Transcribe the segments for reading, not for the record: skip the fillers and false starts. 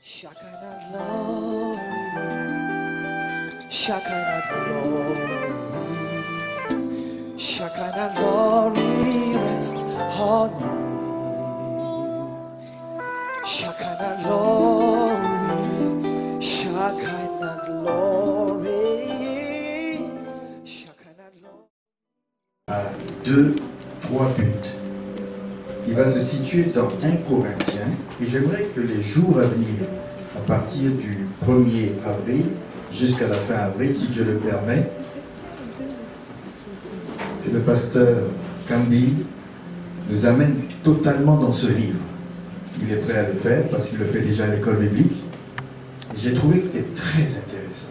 Shekinah glory, Shekinah glory, Shekinah glory, rest on me. Shekinah glory, Shekinah glory, Shekinah glory. À 2-3 buts. Il va se situer dans 1 Corinthiens et j'aimerais que les jours à venir, à partir du 1er avril jusqu'à la fin avril, si Dieu le permet, que le pasteur Kambi nous amène totalement dans ce livre. Il est prêt à le faire parce qu'il le fait déjà à l'école biblique. J'ai trouvé que c'était très intéressant.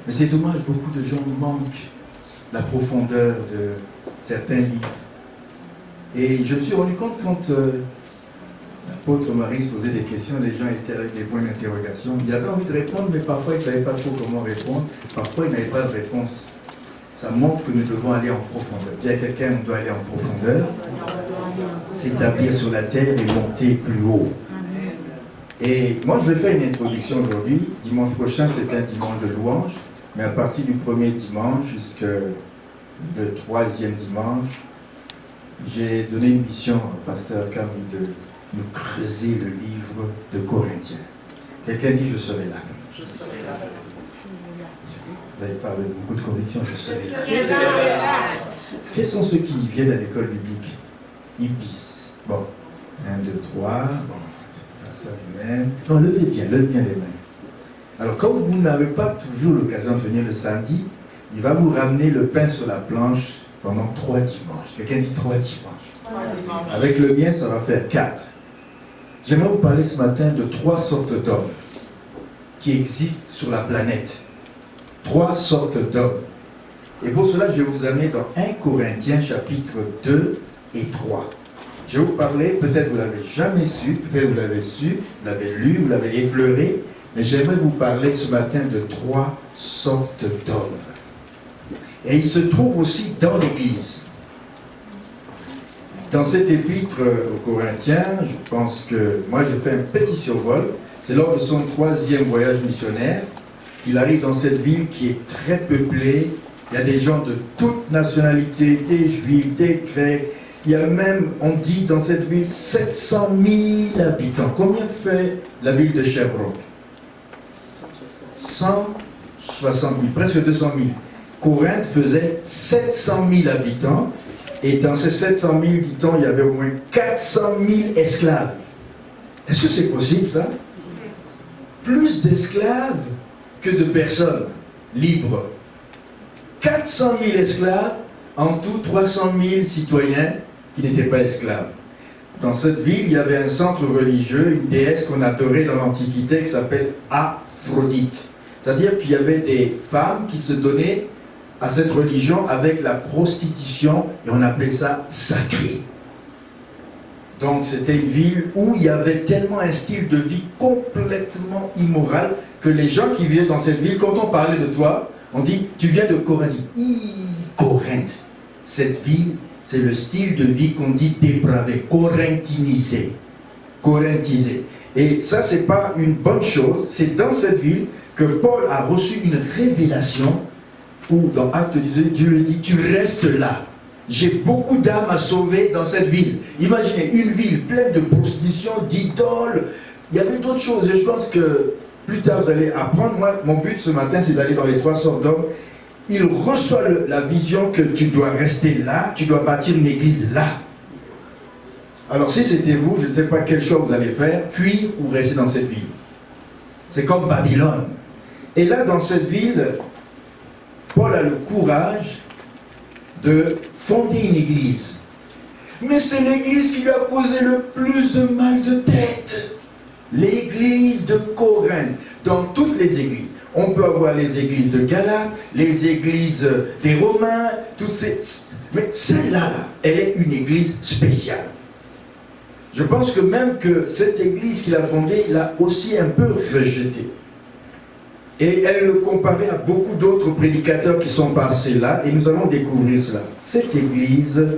Mais c'est dommage, beaucoup de gens manquent la profondeur de certains livres. Et je me suis rendu compte quand l'apôtre Marie se posait des questions, les gens étaient avec des points d'interrogation. Il avait envie de répondre, mais parfois ils ne savaient pas trop comment répondre. Parfois ils n'avaient pas de réponse. Ça montre que nous devons aller en profondeur. Dis à quelqu'un, on doit aller en profondeur, s'établir sur la terre et monter plus haut. Et moi je vais faire une introduction aujourd'hui. Dimanche prochain c'est un dimanche de louange, mais à partir du premier dimanche jusqu'au troisième dimanche, j'ai donné une mission au pasteur Camille de nous creuser le livre de Corinthiens. Quelqu'un dit, je serai là. Je serai là. Vous n'avez pas avec beaucoup de conviction, je serai là. Je serai là. Quels sont ceux qui viennent à l'école biblique? Ibis. Bon, 1, 2, 3. Bon, pasteur lui-même. Non, levez bien les mains. Alors, comme vous n'avez pas toujours l'occasion de venir le samedi, il va vous ramener le pain sur la planche pendant 3 dimanches. Quelqu'un dit 3 dimanches. Avec le mien, ça va faire 4. J'aimerais vous parler ce matin de 3 sortes d'hommes qui existent sur la planète. 3 sortes d'hommes. Et pour cela, je vais vous amener dans 1 Corinthiens chapitre 2 et 3. Je vais vous parler, peut-être vous ne l'avez jamais su, peut-être vous l'avez su, vous l'avez lu, vous l'avez effleuré, mais j'aimerais vous parler ce matin de 3 sortes d'hommes. Et il se trouve aussi dans l'Église. Dans cet épître aux Corinthiens, je pense que moi je fais un petit survol. C'est lors de son 3e voyage missionnaire. Il arrive dans cette ville qui est très peuplée. Il y a des gens de toutes nationalités, des Juifs, des Grecs. Il y a même, on dit dans cette ville, 700 000 habitants. Combien fait la ville de Sherbrooke? 160 000, presque 200 000. Corinthe faisait 700 000 habitants, et dans ces 700 000, dit-on, il y avait au moins 400 000 esclaves. Est-ce que c'est possible, ça? Plus d'esclaves que de personnes libres. 400 000 esclaves, en tout 300 000 citoyens qui n'étaient pas esclaves. Dans cette ville, il y avait un centre religieux, une déesse qu'on adorait dans l'Antiquité, qui s'appelle Aphrodite. C'est-à-dire qu'il y avait des femmes qui se donnaient à cette religion avec la prostitution, et on appelait ça sacré. Donc c'était une ville où il y avait tellement un style de vie complètement immoral que les gens qui vivaient dans cette ville, quand on parlait de toi, on dit tu viens de Corinthe. Corinthe, cette ville, c'est le style de vie qu'on dit dépravé, corinthinisé, corinthisé. Et ça c'est pas une bonne chose. C'est dans cette ville que Paul a reçu une révélation où dans Actes 18, Dieu lui dit, tu restes là. J'ai beaucoup d'âmes à sauver dans cette ville. Imaginez une ville pleine de prostitution, d'idoles. Il y avait d'autres choses et je pense que plus tard vous allez apprendre. Moi, mon but ce matin, c'est d'aller dans les 3 sortes d'hommes. Il reçoit la vision que tu dois rester là, tu dois bâtir une église là. Alors si c'était vous, je ne sais pas quelle chose vous allez faire, fuir ou rester dans cette ville. C'est comme Babylone. Et là, dans cette ville, Paul a le courage de fonder une église. Mais c'est l'église qui lui a causé le plus de mal de tête. L'église de Corinthe. Dans toutes les églises. On peut avoir les églises de Galate, les églises des Romains, toutes ces... Mais celle-là, elle est une église spéciale. Je pense que même que cette église qu'il a fondée, il l'a aussi un peu rejetée. Et elle le comparait à beaucoup d'autres prédicateurs qui sont passés là, et nous allons découvrir cela. Cette église,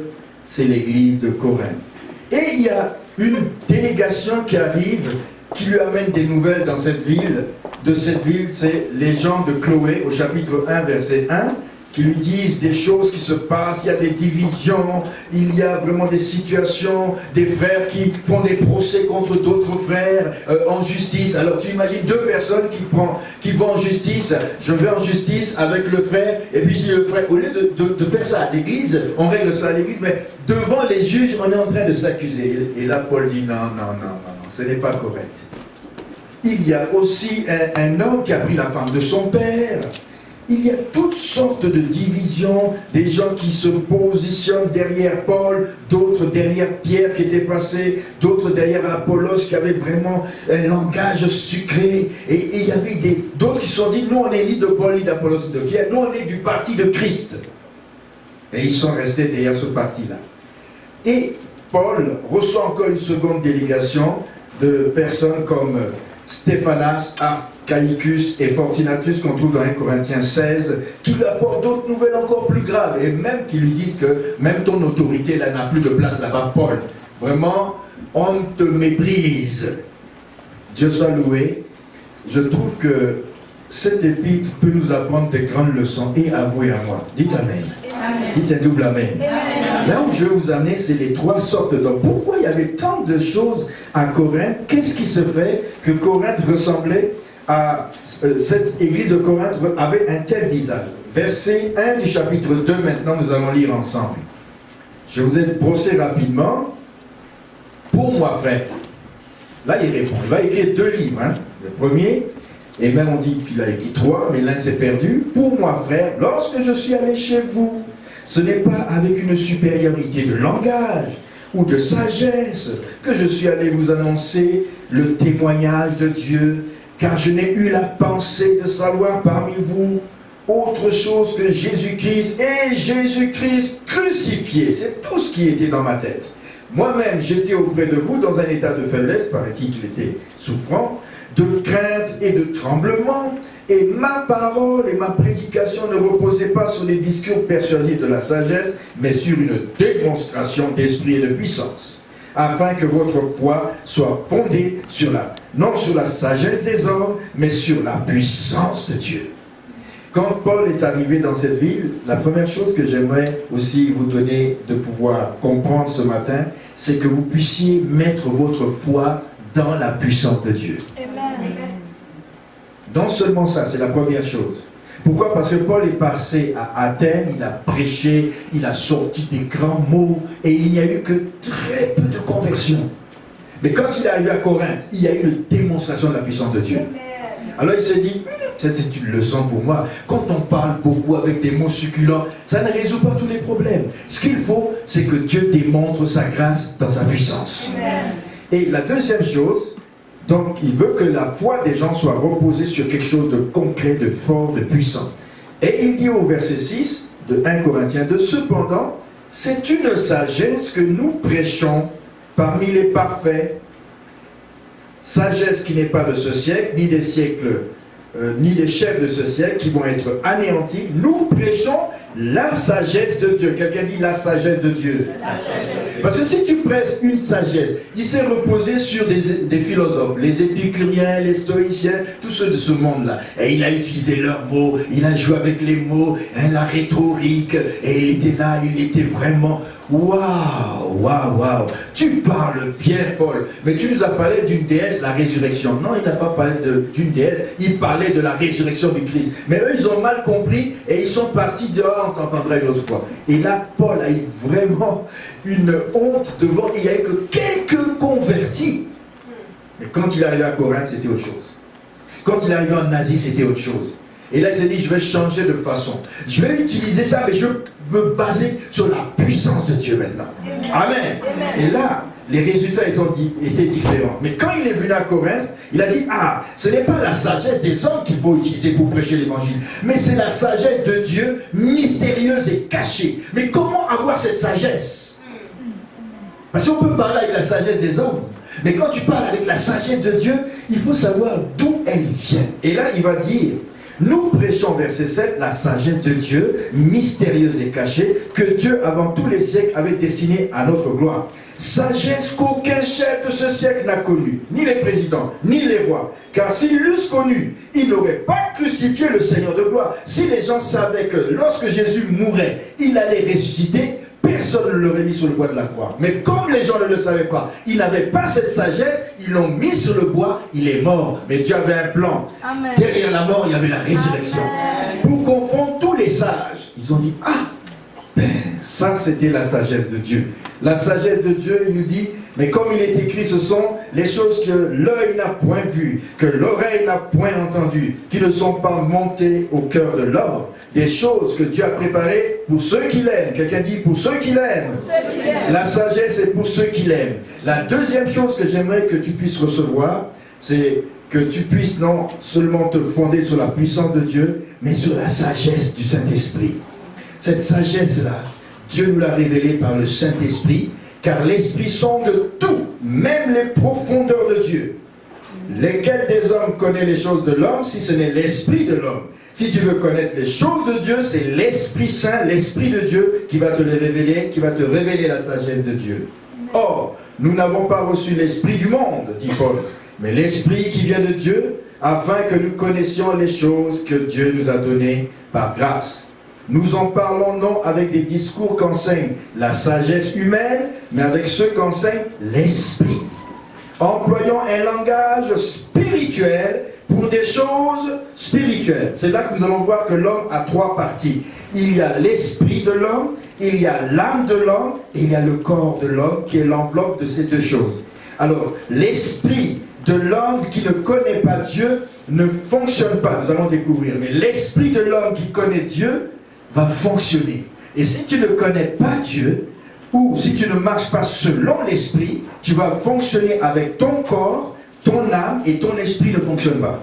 c'est l'église de Corinthe. Et il y a une délégation qui arrive qui lui amène des nouvelles dans cette ville. De cette ville, c'est les gens de Chloé, au chapitre 1, verset 1, qui lui disent des choses qui se passent, il y a des divisions, il y a vraiment des situations, des frères qui font des procès contre d'autres frères en justice. Alors tu imagines deux personnes qui vont en justice, je vais en justice avec le frère, et puis je dis le frère, au lieu de faire ça à l'église, on règle ça à l'église, mais devant les juges, on est en train de s'accuser. Et là, Paul dit non, ce n'est pas correct. Il y a aussi un homme qui a pris la femme de son père. Il y a toutes sortes de divisions, des gens qui se positionnent derrière Paul, d'autres derrière Pierre qui était passé, d'autres derrière Apollos qui avait vraiment un langage sucré. Et il y avait d'autres qui se sont dit, nous on est ni de Paul, ni d'Apollos, ni de Pierre, nous on est du parti de Christ. Et ils sont restés derrière ce parti-là. Et Paul reçoit encore une seconde délégation de personnes comme Stéphanas, Archaïcus et Fortunatus qu'on trouve dans 1 Corinthiens 16, qui lui apportent d'autres nouvelles encore plus graves, et même qui lui disent que même ton autorité là n'a plus de place là-bas, Paul. Vraiment, on te méprise. Dieu soit loué. Je trouve que cet épître peut nous apprendre des grandes leçons, et avouez à moi. Dites Amen. Amen. Dites un double Amen. Amen. Là où je vais vous amener, c'est les trois sortes d'hommes. Pourquoi il y avait tant de choses à Corinthe? Qu'est-ce qui se fait que Corinthe ressemblait à... cette église de Corinthe avait un tel visage? Verset 1 du chapitre 2, maintenant, nous allons lire ensemble. Je vous ai brossé rapidement. Pour moi, frère. Là, il répond. Il va écrire deux livres. Hein. Le premier... Et même on dit qu'il a écrit 3, mais l'un s'est perdu. Pour moi, frère, lorsque je suis allé chez vous, ce n'est pas avec une supériorité de langage ou de sagesse que je suis allé vous annoncer le témoignage de Dieu, car je n'ai eu la pensée de savoir parmi vous autre chose que Jésus-Christ et Jésus-Christ crucifié. C'est tout ce qui était dans ma tête. Moi-même, j'étais auprès de vous dans un état de faiblesse, paraît-il qu'il était souffrant, de crainte et de tremblement, et ma parole et ma prédication ne reposaient pas sur des discours persuasifs de la sagesse, mais sur une démonstration d'esprit et de puissance, afin que votre foi soit fondée non sur la sagesse des hommes, mais sur la puissance de Dieu. Quand Paul est arrivé dans cette ville, la première chose que j'aimerais aussi vous donner de pouvoir comprendre ce matin, c'est que vous puissiez mettre votre foi dans la puissance de Dieu. Amen. Non seulement ça, c'est la première chose. Pourquoi? Parce que Paul est passé à Athènes, il a prêché, il a sorti des grands mots, et il n'y a eu que très peu de conversions. Mais quand il est arrivé à Corinthe, il y a eu une démonstration de la puissance de Dieu. Alors il s'est dit, c'est une leçon pour moi, quand on parle beaucoup avec des mots succulents, ça ne résout pas tous les problèmes. Ce qu'il faut, c'est que Dieu démontre sa grâce dans sa puissance. Amen. Et la deuxième chose, donc il veut que la foi des gens soit reposée sur quelque chose de concret, de fort, de puissant. Et il dit au verset 6 de 1 Corinthiens 2, cependant, c'est une sagesse que nous prêchons parmi les parfaits, sagesse qui n'est pas de ce siècle, ni des siècles, ni des chefs de ce siècle qui vont être anéantis. Nous prêchons la sagesse de Dieu. Quelqu'un dit la sagesse de Dieu. Parce que si tu prêches une sagesse, il s'est reposé sur des philosophes, les épicuriens, les stoïciens, tous ceux de ce monde-là. Et il a utilisé leurs mots, il a joué avec les mots, hein, la rhétorique, et il était là, il était vraiment... Waouh, waouh, waouh. Tu parles bien, Paul, mais tu nous as parlé d'une déesse, la résurrection. Non, il n'a pas parlé d'une déesse, il parlait de la résurrection du Christ. Mais eux, ils ont mal compris et ils sont partis dire, oh, on t'entendra une autre fois. Et là, Paul a eu vraiment une honte devant, il n'y a eu que quelques convertis. Mais quand il est arrivé à Corinthe, c'était autre chose. Quand il est arrivé en Asie, c'était autre chose. Et là, il s'est dit, je vais changer de façon. Je vais utiliser ça, mais je vais me baser sur la puissance de Dieu maintenant. Amen. Amen. Et là, les résultats étaient différents. Mais quand il est venu à Corinthe, il a dit, ah, ce n'est pas la sagesse des hommes qu'il faut utiliser pour prêcher l'évangile, mais c'est la sagesse de Dieu, mystérieuse et cachée. Mais comment avoir cette sagesse? Parce qu'on peut parler avec la sagesse des hommes, mais quand tu parles avec la sagesse de Dieu, il faut savoir d'où elle vient. Et là, il va dire, Nous prêchons, verset 7, la sagesse de Dieu, mystérieuse et cachée, que Dieu, avant tous les siècles, avait destinée à notre gloire. Sagesse qu'aucun chef de ce siècle n'a connue, ni les présidents, ni les rois. Car s'ils l'eussent connu, ils n'auraient pas crucifié le Seigneur de gloire. Si les gens savaient que lorsque Jésus mourrait, il allait ressusciter, personne ne l'aurait mis sur le bois de la croix. Mais comme les gens ne le savaient pas, ils n'avaient pas cette sagesse, ils l'ont mis sur le bois, il est mort. Mais Dieu avait un plan. Amen. Derrière la mort, il y avait la résurrection. Amen. Pour confondre tous les sages, ils ont dit, ah, ben, ça c'était la sagesse de Dieu. La sagesse de Dieu, il nous dit, mais comme il est écrit, ce sont les choses que l'œil n'a point vues, que l'oreille n'a point entendues, qui ne sont pas montées au cœur de l'homme. Des choses que Dieu a préparées pour ceux qui l'aiment. Quelqu'un dit pour ceux qui l'aiment. La sagesse est pour ceux qui l'aiment. La deuxième chose que j'aimerais que tu puisses recevoir, c'est que tu puisses non seulement te fonder sur la puissance de Dieu, mais sur la sagesse du Saint-Esprit. Cette sagesse-là, Dieu nous l'a révélée par le Saint-Esprit, car l'Esprit sonde tout, même les profondeurs de Dieu. Lesquels des hommes connaît les choses de l'homme, si ce n'est l'Esprit de l'homme? Si tu veux connaître les choses de Dieu, c'est l'Esprit Saint, l'Esprit de Dieu qui va te les révéler, qui va te révéler la sagesse de Dieu. Or, nous n'avons pas reçu l'Esprit du monde, dit Paul, mais l'Esprit qui vient de Dieu, afin que nous connaissions les choses que Dieu nous a données par grâce. Nous en parlons non avec des discours qu'enseigne la sagesse humaine, mais avec ceux qu'enseigne l'Esprit. Employons un langage spirituel pour des choses spirituelles. C'est là que nous allons voir que l'homme a trois parties. Il y a l'esprit de l'homme, il y a l'âme de l'homme, et il y a le corps de l'homme qui est l'enveloppe de ces deux choses. Alors, l'esprit de l'homme qui ne connaît pas Dieu ne fonctionne pas, nous allons découvrir. Mais l'esprit de l'homme qui connaît Dieu va fonctionner. Et si tu ne connais pas Dieu, ou si tu ne marches pas selon l'esprit, tu vas fonctionner avec ton corps, ton âme et ton esprit ne fonctionnent pas.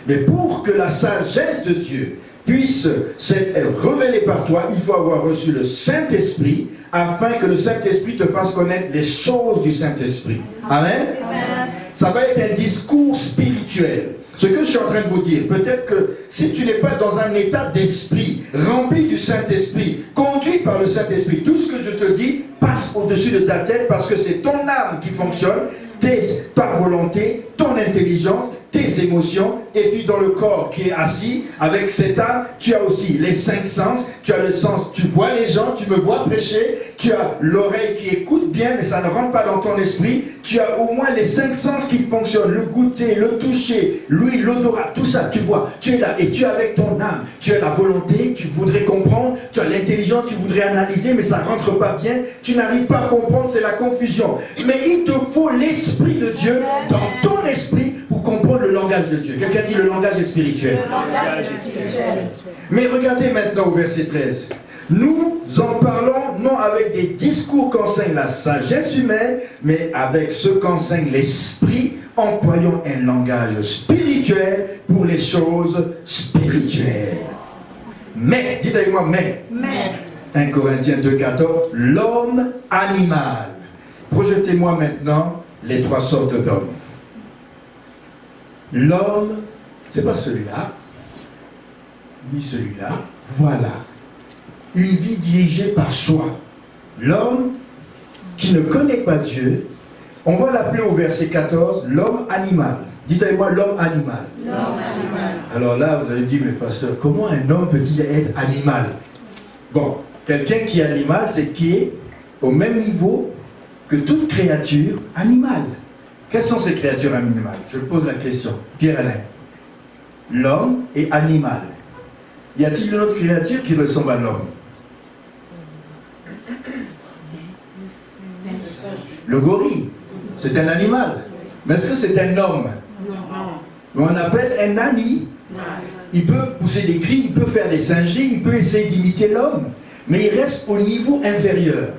Mais pour que la sagesse de Dieu puisse être révélée par toi, il faut avoir reçu le Saint-Esprit afin que le Saint-Esprit te fasse connaître les choses du Saint-Esprit. Amen. Amen. Ça va être un discours spirituel. Ce que je suis en train de vous dire, peut-être que si tu n'es pas dans un état d'esprit, rempli du Saint-Esprit, conduit par le Saint-Esprit, tout ce que je te dis passe au-dessus de ta tête parce que c'est ton âme qui fonctionne, ta volonté, ton intelligence, tes émotions, et puis dans le corps qui est assis, avec cette âme, tu as aussi les cinq sens, tu as le sens, tu vois les gens, tu me vois prêcher, tu as l'oreille qui écoute bien, mais ça ne rentre pas dans ton esprit, tu as au moins les cinq sens qui fonctionnent, le goûter, le toucher, l'ouïe, l'odorat, tout ça, tu vois, tu es là, et tu es avec ton âme, tu as la volonté, tu voudrais comprendre, tu as l'intelligence, tu voudrais analyser, mais ça ne rentre pas bien, tu n'arrives pas à comprendre, c'est la confusion. Mais il te faut l'Esprit de Dieu dans ton esprit pour comprendre le langage de Dieu. Quelqu'un dit le langage est spirituel. Le langage est spirituel. Mais regardez maintenant au verset 13. Nous en parlons non avec des discours qu'enseigne la sagesse humaine, mais avec ce qu'enseigne l'Esprit, employons un langage spirituel pour les choses spirituelles. Mais, dites avec moi, mais. 1 Corinthiens 2,14, l'homme animal. Projetez-moi maintenant les trois sortes d'hommes. L'homme, c'est pas celui-là, ni celui-là, voilà. Une vie dirigée par soi. L'homme qui ne connaît pas Dieu, on va l'appeler au verset 14, l'homme animal. Dites avec moi, l'homme animal. L'homme animal. Alors là, vous allez dire, mais pasteur, comment un homme peut-il être animal? Bon, quelqu'un qui est animal, c'est qui est au même niveau que toute créature animale. Quelles sont ces créatures animales? Je pose la question. Pierre-Alain. L'homme est animal. Y a-t-il une autre créature qui ressemble à l'homme? Le gorille. C'est un animal. Mais est-ce que c'est un homme? Non. On appelle un ani. Il peut pousser des cris, il peut faire des singeries, il peut essayer d'imiter l'homme. Mais il reste au niveau inférieur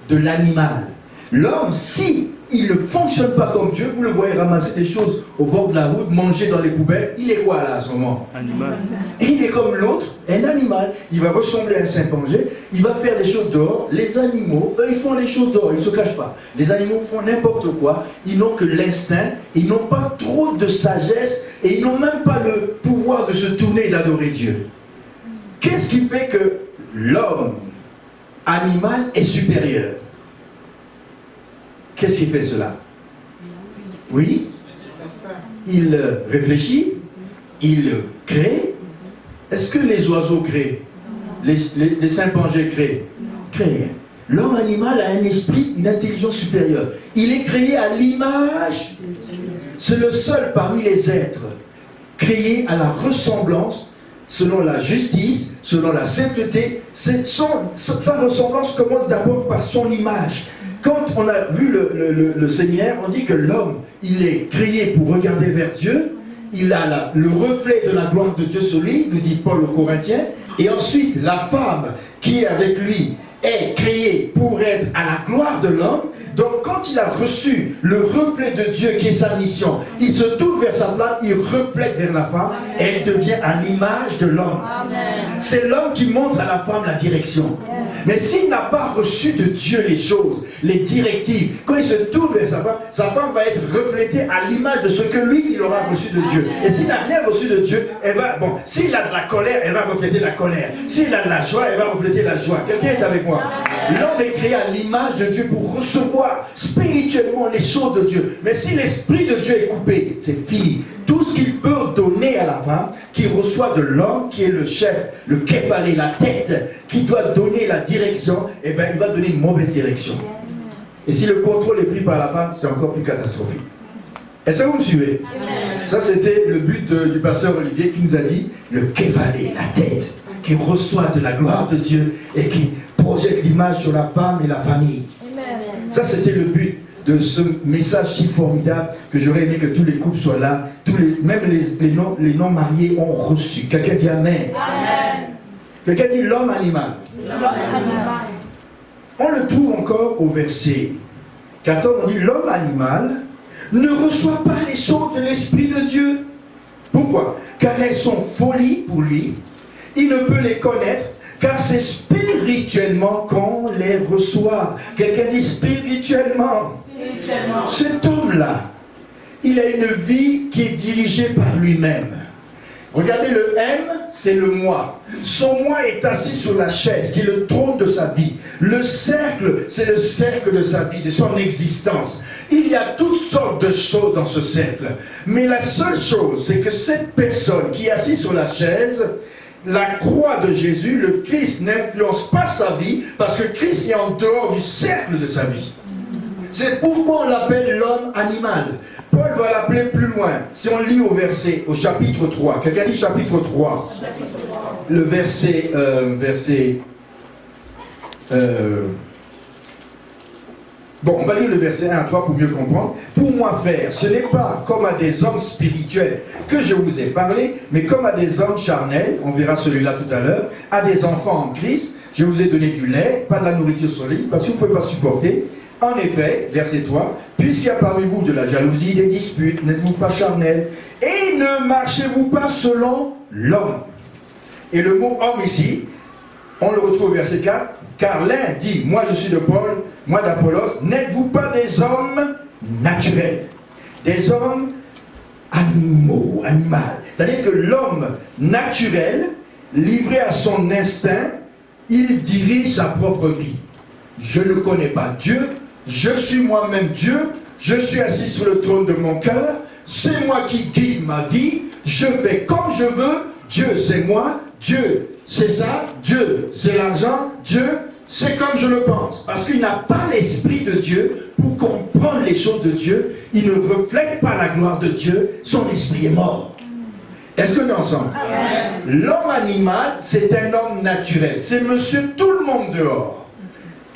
de l'animal. L'homme, si il ne fonctionne pas comme Dieu. Vous le voyez ramasser des choses au bord de la route, manger dans les poubelles. Il est quoi là à ce moment? Animal. Et il est comme l'autre, un animal. Il va ressembler à un chimpanzé. Il va faire des choses dehors. Les animaux, eux, ils font les choses dehors. Ils ne se cachent pas. Les animaux font n'importe quoi. Ils n'ont que l'instinct. Ils n'ont pas trop de sagesse. Et ils n'ont même pas le pouvoir de se tourner et d'adorer Dieu. Qu'est-ce qui fait que l'homme animal est supérieur? Qu'est-ce qui fait cela? Oui, il réfléchit, il crée. Est-ce que les oiseaux créent? Les chimpanzés créent? Créent. L'homme animal a un esprit, une intelligence supérieure. Il est créé à l'image. C'est le seul parmi les êtres créé à la ressemblance, selon la justice, selon la sainteté. Sa ressemblance commence d'abord par son image. Quand on a vu le séminaire, on dit que l'homme, il est créé pour regarder vers Dieu. Il a le reflet de la gloire de Dieu sur lui, nous dit Paul aux Corinthiens. Et ensuite, la femme qui est avec lui est créée pour être à la gloire de l'homme. Donc quand il a reçu le reflet de Dieu qui est sa mission, il se tourne vers sa femme, il reflète vers la femme. Et elle devient à l'image de l'homme. C'est l'homme qui montre à la femme la direction. Mais s'il n'a pas reçu de Dieu les choses, les directives, quand il se tourne vers sa femme va être reflétée à l'image de ce que lui, il aura reçu de Dieu. Et s'il n'a rien reçu de Dieu, elle va, bon, s'il a de la colère, elle va refléter la colère. S'il a de la joie, elle va refléter la joie. Quelqu'un est avec moi? L'homme est créé à l'image de Dieu pour recevoir spirituellement les choses de Dieu. Mais si l'esprit de Dieu est coupé, c'est fini. Tout ce qu'il peut donner à la femme, qui reçoit de l'homme, qui est le chef, le képhalé, la tête, qui doit donner la direction, eh bien il va donner une mauvaise direction. Et si le contrôle est pris par la femme, c'est encore plus catastrophique. Est-ce que vous me suivez? Ça c'était le but du pasteur Olivier qui nous a dit, le képhalé, la tête, qui reçoit de la gloire de Dieu et qui projette l'image sur la femme et la famille. Ça c'était le but de ce message si formidable que j'aurais aimé que tous les couples soient là, même les non mariés ont reçu. Quelqu'un dit Amen. Amen. Quelqu'un dit l'homme animal. On le trouve encore au verset 14, on dit l'homme animal ne reçoit pas les choses de l'Esprit de Dieu. Pourquoi? Car elles sont folies pour lui. Il ne peut les connaître car c'est spirituellement qu'on les reçoit. Quelqu'un dit spirituellement. Cet homme-là, il a une vie qui est dirigée par lui-même. Regardez, le M, c'est le moi. Son moi est assis sur la chaise, qui est le trône de sa vie. Le cercle, c'est le cercle de sa vie, de son existence. Il y a toutes sortes de choses dans ce cercle. Mais la seule chose, c'est que cette personne qui est assise sur la chaise, la croix de Jésus, le Christ n'influence pas sa vie, parce que Christ est en dehors du cercle de sa vie. C'est pourquoi on l'appelle l'homme animal. Paul va l'appeler plus loin. Si on lit au chapitre 3, quelqu'un dit chapitre 3, le verset, bon, on va lire le verset 1 à 3 pour mieux comprendre. Pour moi, frère, ce n'est pas comme à des hommes spirituels que je vous ai parlé, mais comme à des hommes charnels, on verra celui-là tout à l'heure, à des enfants en Christ, je vous ai donné du lait, pas de la nourriture solide, parce que vous ne pouvez pas supporter. En effet, verset 3, puisqu'il y a parmi vous de la jalousie, des disputes, n'êtes-vous pas charnels, et ne marchez-vous pas selon l'homme. Et le mot homme ici, on le retrouve au verset 4, car l'un dit, moi je suis de Paul, moi d'Apollos, n'êtes-vous pas des hommes naturels, des hommes animaux, animal. C'est-à-dire que l'homme naturel, livré à son instinct, il dirige sa propre vie. Je ne connais pas Dieu, je suis moi-même Dieu, je suis assis sur le trône de mon cœur, c'est moi qui guide ma vie, je fais comme je veux, Dieu c'est moi, Dieu c'est ça, Dieu c'est l'argent, Dieu c'est comme je le pense. Parce qu'il n'a pas l'esprit de Dieu pour comprendre les choses de Dieu, il ne reflète pas la gloire de Dieu, son esprit est mort. Est-ce que nous sommes ensemble? L'homme animal, c'est un homme naturel, c'est monsieur tout le monde dehors.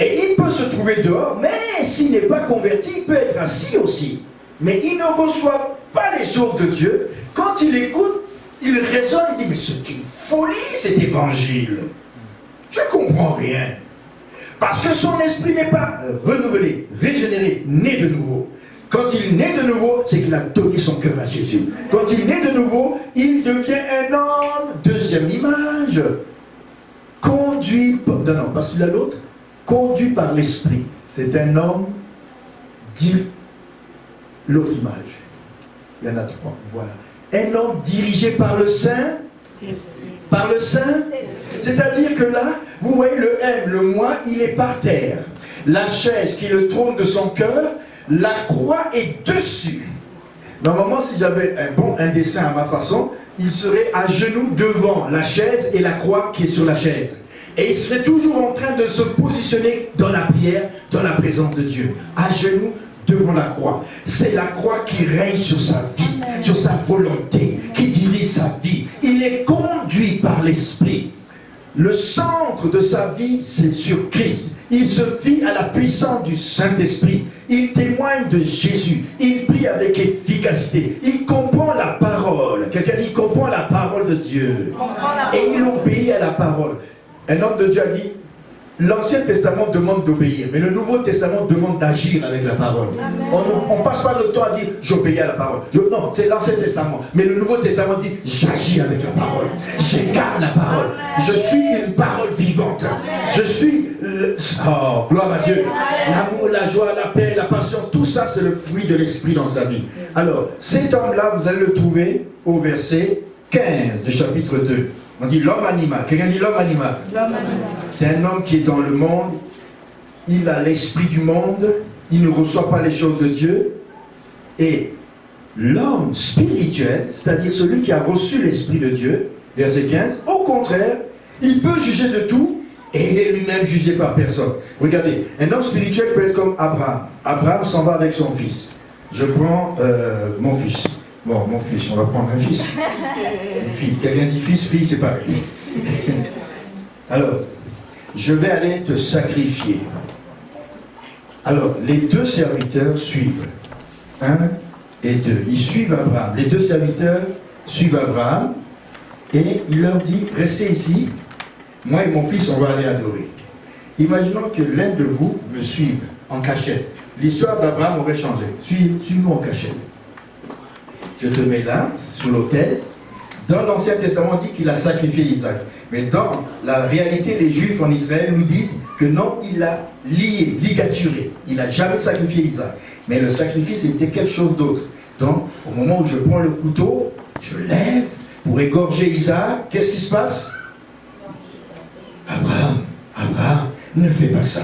Et il peut se trouver dehors, mais s'il n'est pas converti, il peut être assis aussi. Mais il ne reçoit pas les choses de Dieu. Quand il écoute, il raisonne, il dit, mais c'est une folie cet évangile. Je ne comprends rien. Parce que son esprit n'est pas renouvelé, régénéré, né de nouveau. Quand il naît de nouveau, c'est qu'il a donné son cœur à Jésus. Quand il naît de nouveau, il devient un homme. Deuxième image. Conduit par... Non, pas celui-là, l'autre. Conduit par l'esprit. C'est un homme dit... L'autre image. Il y en a trois. Voilà. Un homme dirigé par le Saint. Par le Saint. C'est-à-dire que là, vous voyez le M, le moi, il est par terre. La chaise qui est le trône de son cœur, la croix est dessus. Normalement, si j'avais un dessin à ma façon, il serait à genoux devant la chaise et la croix qui est sur la chaise. Et il serait toujours en train de se positionner dans la prière, dans la présence de Dieu. À genoux devant la croix. C'est la croix qui règne sur sa vie, sur sa volonté, qui dirige sa vie. Il est conduit par l'Esprit. Le centre de sa vie, c'est sur Christ. Il se fie à la puissance du Saint-Esprit. Il témoigne de Jésus. Il prie avec efficacité. Il comprend la parole. Quelqu'un dit, il comprend la parole de Dieu. Et il obéit à la parole. Un homme de Dieu a dit, l'Ancien Testament demande d'obéir, mais le Nouveau Testament demande d'agir avec la parole. On ne passe pas le temps à dire, j'obéis à la parole. Non, c'est l'Ancien Testament. Mais le Nouveau Testament dit, j'agis avec la parole. J'incarne la parole. Je suis une parole vivante. Je suis... Oh, gloire à Dieu. L'amour, la joie, la paix, la passion, tout ça, c'est le fruit de l'Esprit dans sa vie. Alors, cet homme-là, vous allez le trouver au verset 15 du chapitre 2. On dit l'homme animal. Quelqu'un dit l'homme animal. C'est un homme qui est dans le monde. Il a l'esprit du monde. Il ne reçoit pas les choses de Dieu. Et l'homme spirituel, c'est-à-dire celui qui a reçu l'esprit de Dieu, verset 15, au contraire, il peut juger de tout et il est lui-même jugé par personne. Regardez, un homme spirituel peut être comme Abraham. Abraham s'en va avec son fils. Je prends mon fils. Bon, mon fils, on va prendre un fils. Une fille. Quelqu'un dit fils, fille, c'est pareil. Alors, je vais aller te sacrifier. Alors, les deux serviteurs suivent. 1 et 2. Ils suivent Abraham. Les deux serviteurs suivent Abraham. Et il leur dit, restez ici. Moi et mon fils, on va aller adorer. Imaginons que l'un de vous me suive en cachette. L'histoire d'Abraham aurait changé. Suis-nous en cachette. Je te mets là, sous l'autel. Dans l'Ancien Testament, on dit qu'il a sacrifié Isaac. Mais dans la réalité, les Juifs en Israël nous disent que non, il l'a lié, ligaturé. Il n'a jamais sacrifié Isaac. Mais le sacrifice était quelque chose d'autre. Donc, au moment où je prends le couteau, je lève pour égorger Isaac. Qu'est-ce qui se passe? Abraham, ne fais pas ça.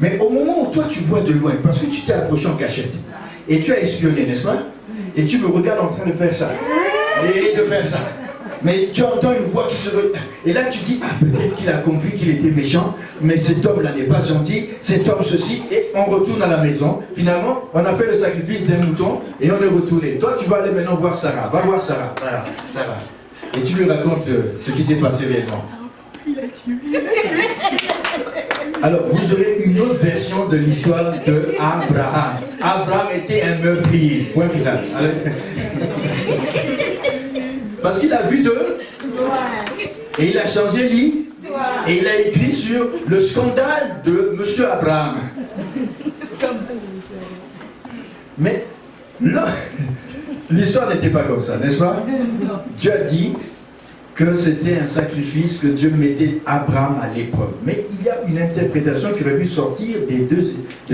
Mais au moment où toi tu vois de loin, parce que tu t'es approché en cachette, et tu as espionné, n'est-ce pas? Et tu me regardes en train de faire ça, et de faire ça. Mais tu entends une voix qui se... Et là tu dis, ah peut-être qu'il a compris qu'il était méchant, mais cet homme-là n'est pas gentil, cet homme ceci, et on retourne à la maison. Finalement, on a fait le sacrifice d'un mouton, et on est retourné. Toi tu vas aller maintenant voir Sarah, va voir Sarah. Et tu lui racontes ce qui s'est passé réellement. Il a tué. Alors, vous aurez une autre version de l'histoire de Abraham. Abraham était un meurtrier. Point final. Parce qu'il a vu deux. Et il a changé l'histoire. Et il a écrit sur le scandale de M. Abraham. Mais l'histoire n'était pas comme ça, n'est-ce pas? Dieu a dit que c'était un sacrifice que Dieu mettait Abraham à l'épreuve. Mais il y a une interprétation qui aurait pu sortir des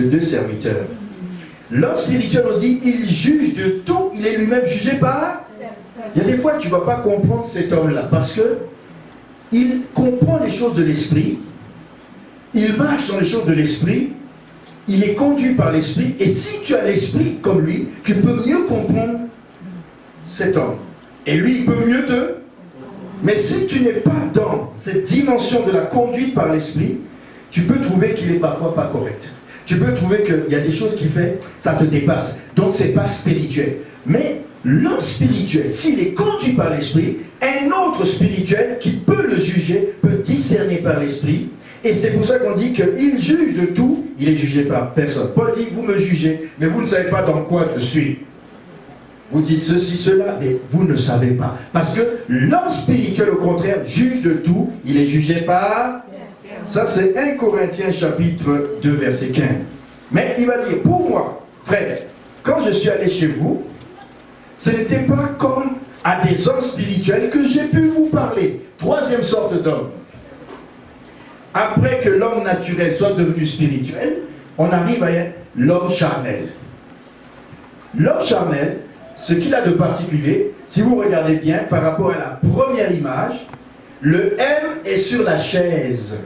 deux serviteurs. L'homme spirituel, on dit, il juge de tout, il est lui-même jugé par... Il y a des fois, tu ne vas pas comprendre cet homme-là, parce que il comprend les choses de l'esprit, il marche dans les choses de l'esprit, il est conduit par l'esprit, et si tu as l'esprit comme lui, tu peux mieux comprendre cet homme. Et lui, il peut mieux te... Mais si tu n'es pas dans cette dimension de la conduite par l'esprit, tu peux trouver qu'il est parfois pas correct. Tu peux trouver qu'il y a des choses qu'il fait, ça te dépasse. Donc c'est pas spirituel. Mais l'homme spirituel, s'il est conduit par l'esprit, un autre spirituel qui peut le juger, peut discerner par l'esprit. Et c'est pour ça qu'on dit qu'il juge de tout, il est jugé par personne. Paul dit, vous me jugez, mais vous ne savez pas dans quoi je suis. Vous dites ceci, cela, mais vous ne savez pas. Parce que l'homme spirituel, au contraire, juge de tout. Il est jugé par... Ça, c'est 1 Corinthiens chapitre 2, verset 15. Mais il va dire, pour moi, frère, quand je suis allé chez vous, ce n'était pas comme à des hommes spirituels que j'ai pu vous parler. Troisième sorte d'homme. Après que l'homme naturel soit devenu spirituel, on arrive à l'homme charnel. L'homme charnel, ce qu'il a de particulier, si vous regardez bien par rapport à la première image, le M est sur la chaise.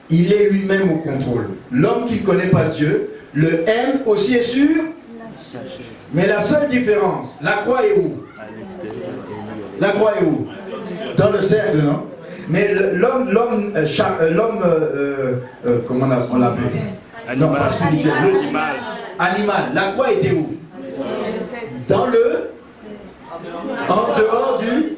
Il est lui-même au contrôle. L'homme qui ne connaît pas Dieu, le M aussi est sur. Mais la seule différence, la croix est où? La croix est où? Dans le cercle, non? Mais l'homme, comment on l'appelait? Non, pas spirituel. Animal. La croix était où? Dans le. En dehors du.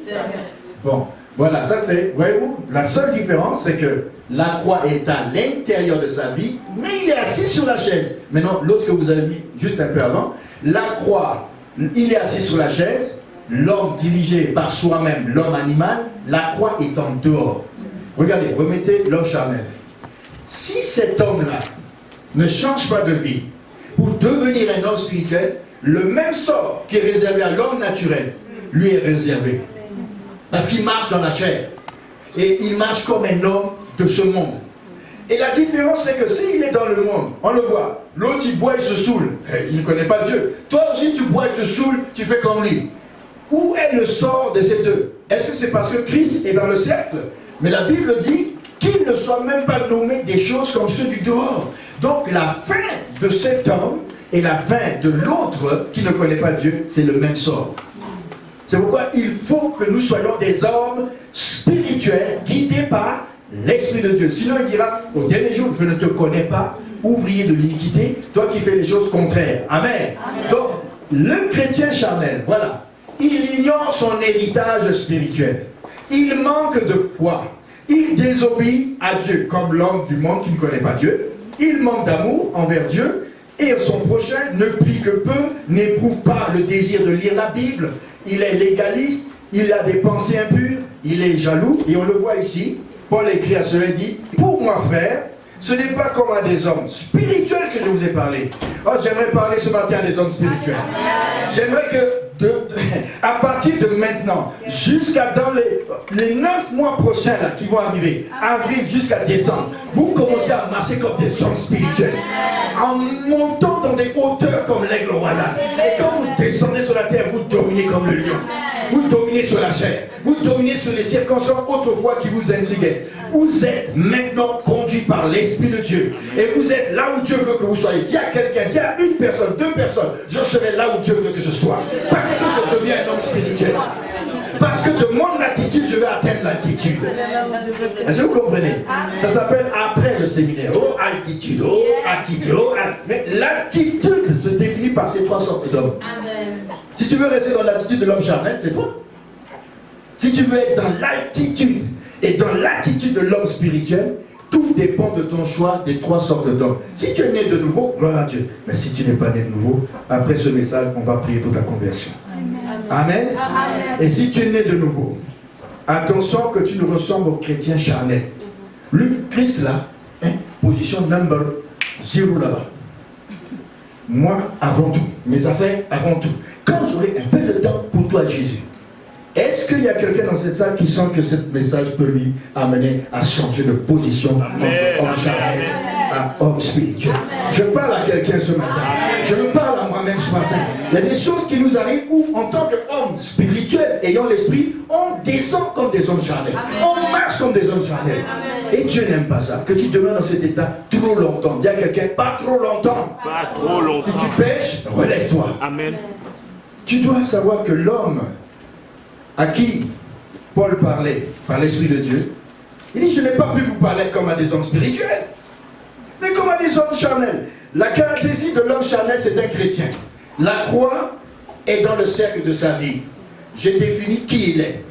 Bon, voilà, ça c'est. Voyez-vous, la seule différence, c'est que la croix est à l'intérieur de sa vie, mais il est assis sur la chaise. Maintenant, l'autre que vous avez mis juste un peu avant, la croix, il est assis sur la chaise, l'homme dirigé par soi-même, l'homme animal, la croix est en dehors. Regardez, remettez l'homme charnel. Si cet homme-là ne change pas de vie pour devenir un homme spirituel, le même sort qui est réservé à l'homme naturel, lui est réservé. Parce qu'il marche dans la chair. Et il marche comme un homme de ce monde. Et la différence, c'est que s'il est dans le monde, on le voit, l'autre il boit, il se saoule. Il ne connaît pas Dieu. Toi aussi tu bois, tu te saoules, tu fais comme lui. Où est le sort de ces deux? Est-ce que c'est parce que Christ est dans le cercle? Mais la Bible dit qu'il ne soit même pas nommé des choses comme ceux du dehors. Donc la fin de cet homme et la fin de l'autre qui ne connaît pas Dieu, c'est le même sort. C'est pourquoi il faut que nous soyons des hommes spirituels guidés par l'Esprit de Dieu. Sinon il dira, au dernier jour, je ne te connais pas, ouvrier de l'iniquité, toi qui fais les choses contraires. Amen. Amen. Donc, le chrétien charnel, voilà, il ignore son héritage spirituel. Il manque de foi. Il désobéit à Dieu, comme l'homme du monde qui ne connaît pas Dieu. Il manque d'amour envers Dieu. Et son prochain ne prie que peu, n'éprouve pas le désir de lire la Bible. Il est légaliste, il a des pensées impures, il est jaloux. Et on le voit ici, Paul écrit à cela, il dit, pour moi frère, ce n'est pas comme à des hommes spirituels que je vous ai parlé. Oh, j'aimerais parler ce matin à des hommes spirituels. J'aimerais que, à partir de maintenant, jusqu'à dans les 9 mois prochains là, qui vont arriver, avril jusqu'à décembre, vous commencez à marcher comme des hommes spirituels, en montant dans des hauteurs comme l'aigle royal. Et quand vous descendez sur la terre, vous dominez comme le lion. Vous dominez sur la chair. Vous dominez sur les circonstances autrefois qui vous intriguaient. Vous êtes maintenant conduit par l'Esprit de Dieu. Et vous êtes là où Dieu veut que vous soyez. Dis à quelqu'un, dis à une personne, deux personnes, je serai là où Dieu veut que je sois. Parce que je deviens un homme spirituel. Parce que de mon attitude, je vais atteindre l'altitude. Est-ce que vous comprenez? Ça s'appelle après le séminaire. Oh, altitude, oh, attitude, oh, mais l'attitude se définit par ces trois sortes d'hommes. Si tu veux rester dans l'attitude de l'homme charnel, c'est toi. Si tu veux être dans l'altitude et dans l'attitude de l'homme spirituel, tout dépend de ton choix des trois sortes d'hommes. Si tu es né de nouveau, gloire à Dieu. Mais si tu n'es pas né de nouveau, après ce message, on va prier pour ta conversion. Amen. Amen. Et si tu es né de nouveau, attention que tu ne ressembles au chrétien charnel. Lui, Christ là, hein, position number 0 là-bas. Moi, avant tout, mes affaires, avant tout. Quand j'aurai un peu de temps pour toi, Jésus, est-ce qu'il y a quelqu'un dans cette salle qui sent que ce message peut lui amener à changer de position entre homme charnel à homme spirituel? Je parle à quelqu'un ce matin. Je me parle à moi-même ce matin. Il y a des choses qui nous arrivent où, en tant qu'homme spirituel, ayant l'esprit, on descend comme des hommes charnels. On marche comme des hommes charnels. Et Dieu n'aime pas ça. Que tu demeures dans cet état trop longtemps. Dis à quelqu'un, pas trop longtemps. Pas trop longtemps. Si tu pêches, relève-toi. Amen. Tu dois savoir que l'homme à qui Paul parlait par l'Esprit de Dieu, il dit, je n'ai pas pu vous parler comme à des hommes spirituels, mais comme à des hommes charnels. La caractéristique de l'homme charnel, c'est un chrétien. La croix est dans le cercle de sa vie. J'ai défini qui il est.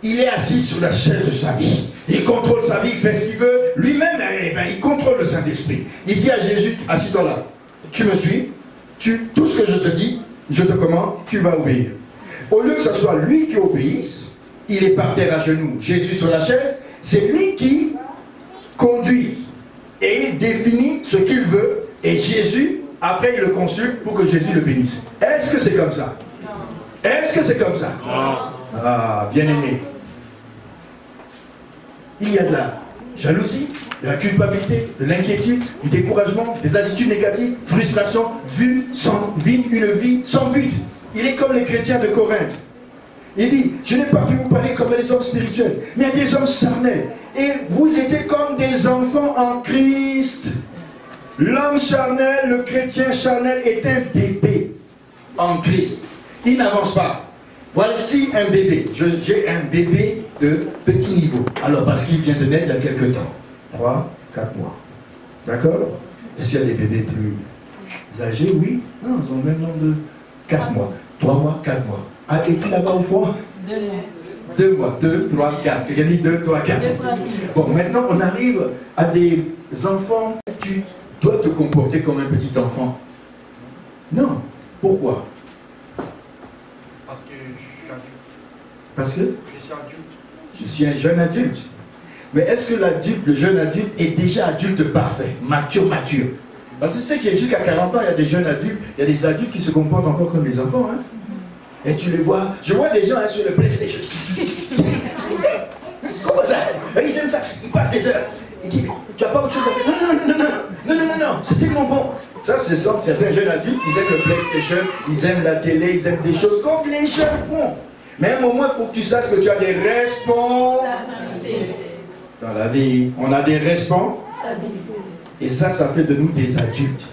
Il est assis sur la chaise de sa vie. Il contrôle sa vie, il fait ce qu'il veut. Lui-même, il contrôle le Saint-Esprit. Il dit à Jésus, assis-toi là. Tu me suis, tout ce que je te dis, je te commande, tu vas obéir. Au lieu que ce soit lui qui obéisse, il est par terre à genoux. Jésus sur la chaise, c'est lui qui conduit et il définit ce qu'il veut. Et Jésus après il le consulte pour que Jésus le bénisse. Est-ce que c'est comme ça? Est-ce que c'est comme ça? Ah, bien aimé. Il y a de la jalousie, de la culpabilité, de l'inquiétude, du découragement, des attitudes négatives, frustration, une vie sans but. Il est comme les chrétiens de Corinthe. Il dit, je n'ai pas pu vous parler comme des hommes spirituels, mais des hommes charnels. Et vous étiez comme des enfants en Christ. L'homme charnel, le chrétien charnel est un bébé en Christ. Il n'avance pas. Voici un bébé. J'ai un bébé de petit niveau. Alors, parce qu'il vient de naître il y a quelques temps. 3, 4 mois. D'accord? Est-ce qu'il y a des bébés plus âgés? Oui. Non, ils ont le même nombre de 4 mois. 3 mois, 4 mois. Ah, et puis là-bas au fond? 2 mois. 2 mois. 2, 3, 4. Quelqu'un dit 2, 3, 4. Bon, maintenant, on arrive à des enfants. Tu dois te comporter comme un petit enfant. Non. Pourquoi? Parce que je suis adulte. Parce que? Je suis adulte. Je suis un jeune adulte. Mais est-ce que l'adulte, le jeune adulte est déjà adulte parfait, mature? Parce que tu sais qu'il y a jusqu'à 40 ans, il y a des jeunes adultes, il y a des adultes qui se comportent encore comme des enfants. Hein? Et tu les vois, je vois des gens hein, sur le PlayStation. Comment ça? Ils aiment ça, ils passent des heures. Ils disent, tu n'as pas autre chose à faire? Non, c'est tellement bon. Ça, c'est ça, certains jeunes adultes, ils aiment le PlayStation, ils aiment la télé, ils aiment des choses comme les jeunes font. Mais à un moment, il faut que tu saches que tu as des responsabilités. Dans la vie, on a des responsabilités. Et ça fait de nous des adultes.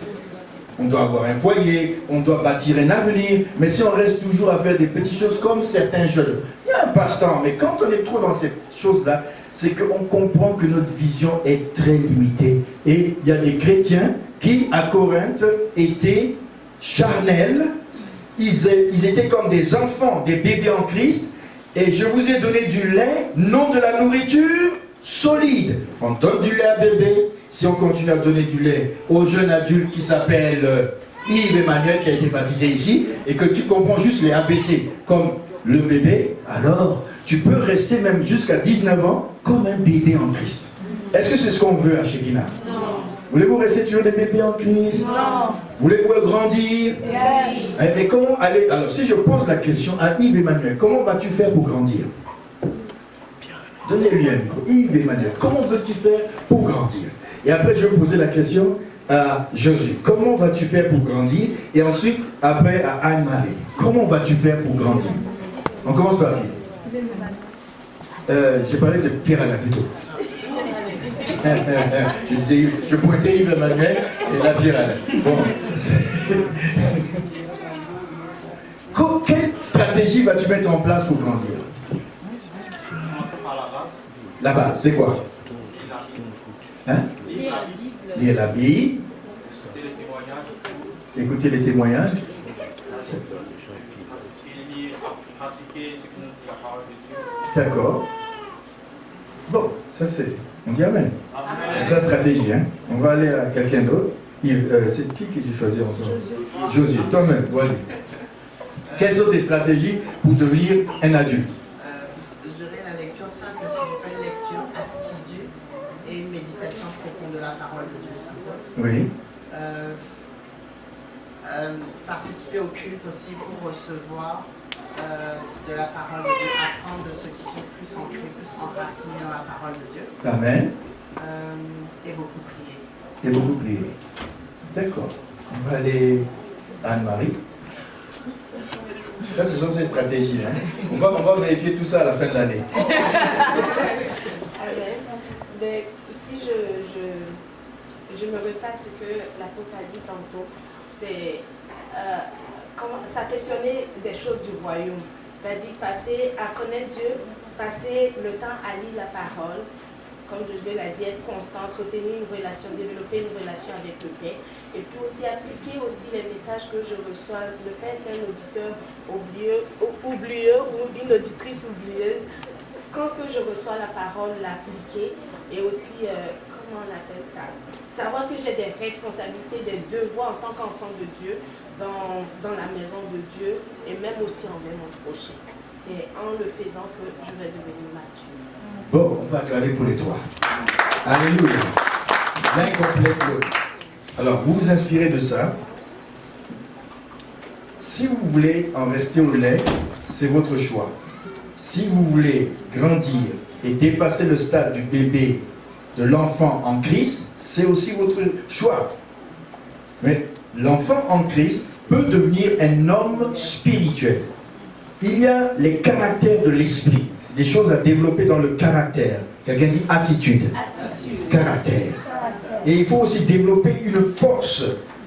On doit avoir un foyer, on doit bâtir un avenir, mais si on reste toujours à faire des petites choses comme certains jeunes, il y a un passe-temps, mais quand on est trop dans ces choses-là, c'est qu'on comprend que notre vision est très limitée. Et il y a des chrétiens qui, à Corinthe, étaient charnels, ils étaient comme des enfants, des bébés en Christ, et je vous ai donné du lait, non de la nourriture solide. On donne du lait à bébé. Si on continue à donner du lait au jeune adulte qui s'appelle Yves Emmanuel, qui a été baptisé ici, et que tu comprends juste les ABC comme le bébé, alors tu peux rester même jusqu'à 19 ans comme un bébé en Christ. Est-ce que c'est ce qu'on veut à Shekinah? Non. Voulez-vous rester toujours des bébés en Christ? Non. Voulez-vous grandir? Oui. Mais comment aller? Alors si je pose la question à Yves Emmanuel, comment vas-tu faire pour grandir? Donnez-lui un micro. Yves Emmanuel, comment veux-tu faire pour grandir? Et après, je vais poser la question à Josué. Comment vas-tu faire pour grandir? Et ensuite, après, à Anne-Marie. Comment vas-tu faire pour grandir? On commence par qui? J'ai parlé de Pierre-Alain plutôt. Je pointais Yves Emmanuel et la Pierre-Alain. Bon. Quelle stratégie vas-tu mettre en place pour grandir? La base, c'est quoi? Hein? Lire la Bible. Écouter les témoignages. D'accord. Bon, ça c'est. On dit Amen. C'est sa stratégie. Hein? On va aller à quelqu'un d'autre. C'est qui que j'ai choisi ensemble? Josué. Toi-même, vas-y. Quelles sont tes stratégies pour devenir un adulte? Je dirais la lecture simple, c'est une lecture assidue et une méditation profonde de la parole de Dieu s'impose. Oui. Participer au culte aussi pour recevoir de la parole de Dieu, apprendre de ceux qui sont plus ancrés, plus enracinés dans la parole de Dieu. Amen. Et beaucoup prier. Et beaucoup prier. D'accord. On va aller à Anne-Marie. Ça, ce sont ces stratégies. Hein. On va vérifier tout ça à la fin de l'année. Amen. Mais si je me refais à ce que l'apôtre a dit tantôt, c'est s'affectionner des choses du royaume. C'est-à-dire passer à connaître Dieu, passer le temps à lire la parole, comme Josué l'a dit, être constant, entretenir une relation, développer une relation avec le Père, et puis aussi appliquer aussi les messages que je reçois, ne pas être un auditeur oublieux ou une auditrice oublieuse. Quand que je reçois la parole, l'appliquer, et aussi, comment on appelle ça? Savoir que j'ai des responsabilités, des devoirs en tant qu'enfant de Dieu dans la maison de Dieu, et même aussi envers mon prochain. C'est en le faisant que je vais devenir mature. Bon, on va acclamer pour les trois. Alléluia. L'un complète l'autre. Alors, vous vous inspirez de ça. si vous voulez en rester au lait, c'est votre choix. Si vous voulez grandir et dépasser le stade du bébé, de l'enfant en Christ, c'est aussi votre choix. Mais l'enfant en Christ peut devenir un homme spirituel. Il y a les caractères de l'esprit, des choses à développer dans le caractère. Quelqu'un dit attitude. Caractère. Et il faut aussi développer une force